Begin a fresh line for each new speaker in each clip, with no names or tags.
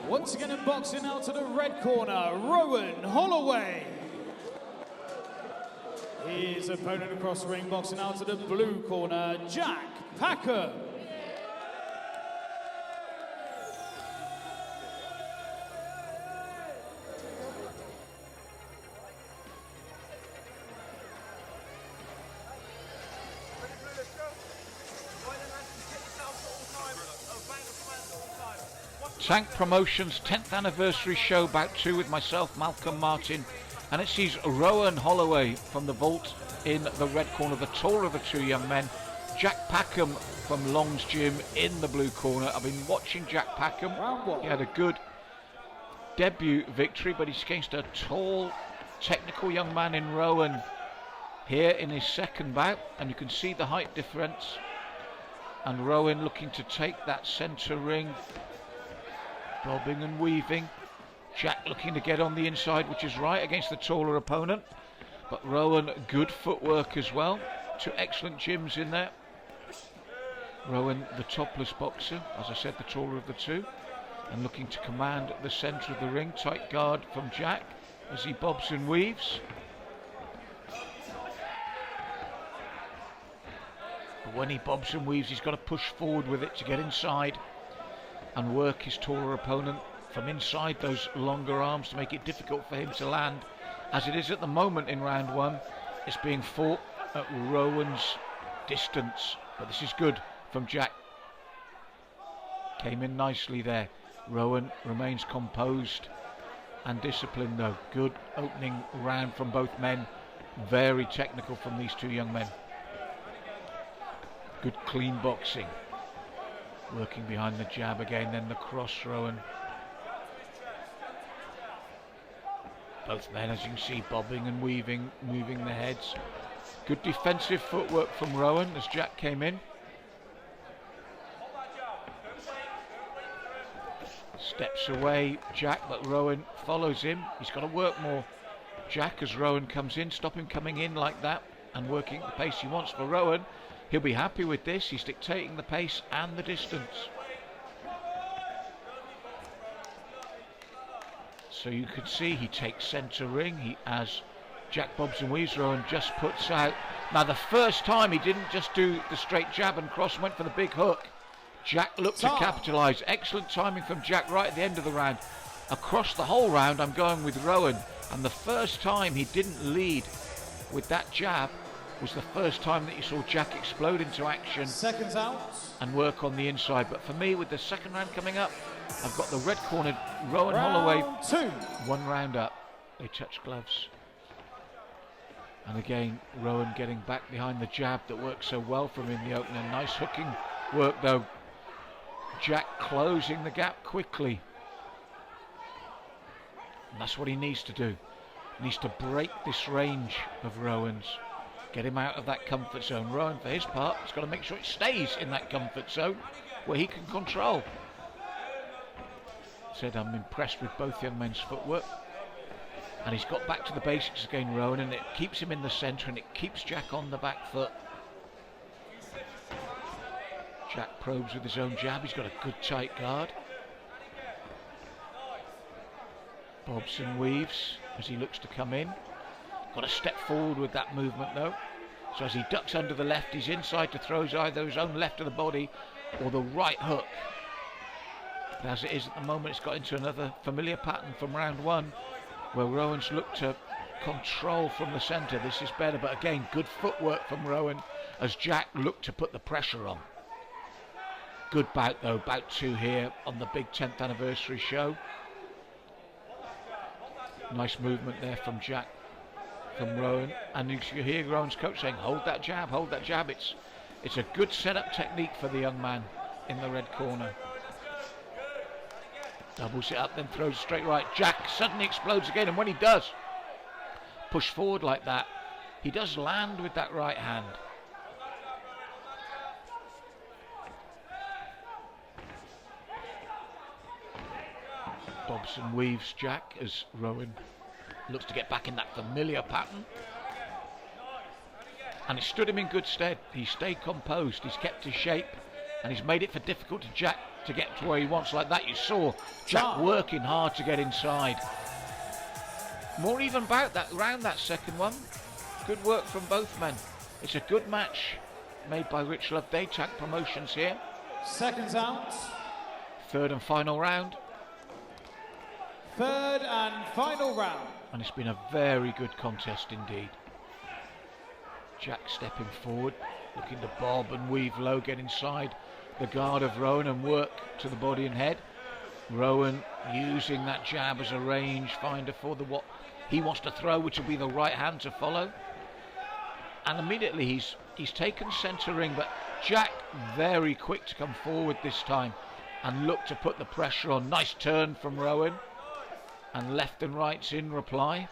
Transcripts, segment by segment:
Once again in boxing out to the red corner, Roan Holloway. His opponent across the ring boxing out to the blue corner, Jack Packham.
Tank Promotions 10th anniversary show, Bout 2 with myself, Malcolm Martin, and it sees Roan Holloway from the vault in the red corner, the taller of the two young men. Jack Packham from Long's Gym in the blue corner. I've been watching Jack Packham. He had a good debut victory, but he's against a tall, technical young man in Roan here in his second bout, and you can see the height difference. And Roan looking to take that centre ring, bobbing and weaving. Jack looking to get on the inside, which is right against the taller opponent. But Roan, good footwork as well. Two excellent gyms in there. Roan, the topless boxer, as I said, the taller of the two, and looking to command the centre of the ring. Tight guard from Jack as he bobs and weaves. But when he bobs and weaves, he's got to push forward with it to get inside and work his taller opponent from inside those longer arms to make it difficult for him to land. As it is at the moment in round one, it's being fought at Rowan's distance. But this is good from Jack. Came in nicely there. Roan remains composed and disciplined though. Good opening round from both men. Very technical from these two young men. Good clean boxing. Working behind the jab again, then the cross. Roan. Both men, as you can see, bobbing and weaving, moving their heads. Good defensive footwork from Roan as Jack came in. Steps away, Jack, but Roan follows him. He's got to work more, Jack, as Roan comes in. Stop him coming in like that and working at the pace he wants for Roan. He'll be happy with this. He's dictating the pace and the distance. So you can see he takes centre ring. He, as Jack bobs and weaves, Roan just puts out. Now the first time he didn't just do the straight jab and cross, went for the big hook. Jack looked to capitalise. Excellent timing from Jack right at the end of the round. Across the whole round I'm going with Roan. And the first time he didn't lead with that jab was the first time that you saw Jack explode into action.
Seconds out.
And work on the inside. But for me, with the second round coming up, I've got the red cornered Roan Holloway.
2.
1 round up. They touch gloves. And again, Roan getting back behind the jab that worked so well from him in the opener. Nice hooking work though. Jack closing the gap quickly. And that's what he needs to do. He needs to break this range of Rowan's. Get him out of that comfort zone. Roan, for his part, has got to make sure it stays in that comfort zone where he can control. Said I'm impressed with both young men's footwork. And he's got back to the basics again, Roan, and it keeps him in the centre and it keeps Jack on the back foot. Jack probes with his own jab. He's got a good tight guard. Bobs and weaves as he looks to come in. Got to step forward with that movement though. So as he ducks under the left, he's inside to throw either his own left of the body or the right hook. But as it is at the moment, it's got into another familiar pattern from round one, where Rowan's looked to control from the centre. This is better, but again, good footwork from Roan as Jack looked to put the pressure on. Good bout though, bout 2 here on the big 10th anniversary show. Nice movement there from Jack, from Roan, and you hear Rowan's coach saying, hold that jab, hold that jab. It's a good setup technique for the young man in the red corner. Doubles it up, then throws straight right. Jack suddenly explodes again, and when he does push forward like that, he does land with that right hand. Bobs and weaves Jack as Roan looks to get back in that familiar pattern. And it stood him in good stead. He stayed composed, he's kept his shape, and he's made it for difficult to Jack to get to where he wants like that. You saw Jack working hard to get inside. More even about that round, that second one. Good work from both men. It's a good match made by Rich Loveday, Jack Promotions here.
Seconds out.
Third and final round.
Third and final round.
And it's been a very good contest indeed. Jack stepping forward, looking to bob and weave low, get inside the guard of Roan and work to the body and head. Roan using that jab as a range finder for the what he wants to throw, which will be the right hand to follow. And immediately he's taken centre ring, but Jack very quick to come forward this time and look to put the pressure on. Nice turn from Roan, and left and rights in reply.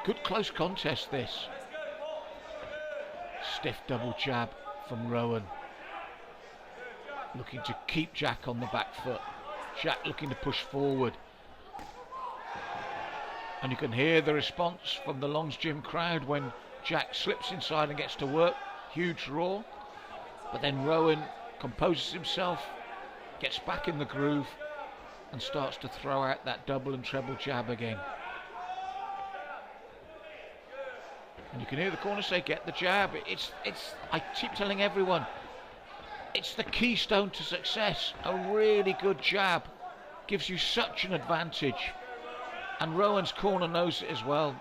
Good close contest this. Stiff double jab from Roan, looking to keep Jack on the back foot. Jack looking to push forward, and you can hear the response from the Long's Gym crowd when Jack slips inside and gets to work. Huge roar. But then Roan composes himself, gets back in the groove, and starts to throw out that double and treble jab again. And you can hear the corner say, get the jab. It's I keep telling everyone, it's the keystone to success. A really good jab gives you such an advantage. And Rowan's corner knows it as well.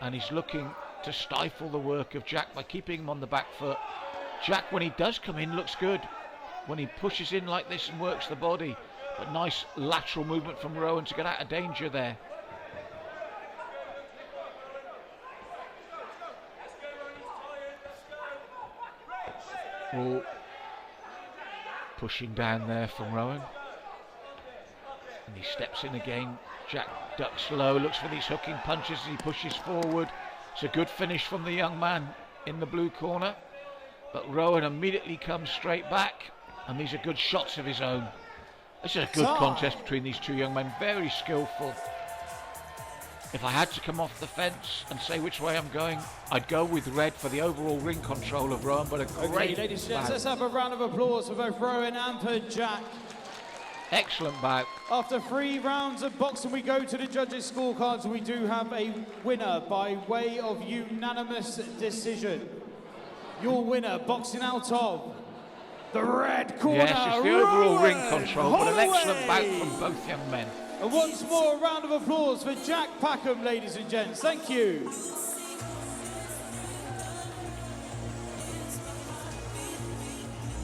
And he's looking to stifle the work of Jack by keeping him on the back foot. Jack, when he does come in, looks good. When he pushes in like this and works the body. But nice lateral movement from Rowan to get out of danger there. Oh, pushing down there from Rowan. And he steps in again. Jack ducks low, looks for these hooking punches as he pushes forward. It's a good finish from the young man in the blue corner. But Rowan immediately comes straight back, and these are good shots of his own. This is a good contest between these two young men, very skillful. If I had to come off the fence and say which way I'm going, I'd go with red for the overall ring control of Rowan, but a great
ladies and gents, let's have a round of applause for both Rowan and for Jack.
Excellent bout.
After 3 rounds of boxing, we go to the judges' scorecards. We do have a winner by way of unanimous decision. Your winner, boxing out of the red corner.
Yes, it's the overall
Roan
ring control, but an excellent bout
Holloway.
from both young men.
And once more, a round of applause for Jack Packham, ladies and gents. Thank you.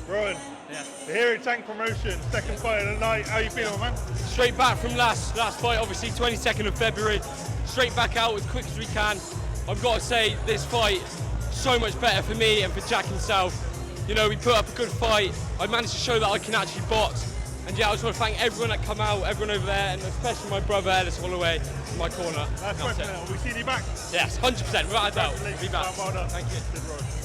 Rowan, the Hero Tank promotion, second fight of the night. How you feeling, man?
Straight back from last fight, obviously 22nd of February. Straight back out as quick as we can. I've got to say, this fight so much better for me and for Jack himself. You know, we put up a good fight. I managed to show that I can actually box. And yeah, I just want to thank everyone that come out, everyone over there, and especially my brother, Ellis Holloway, in my corner.
That's right, we seen you back.
Yes, 100%, without a doubt.
Congratulations,
Be back.
well done.
Thank you.
Good, Rowan.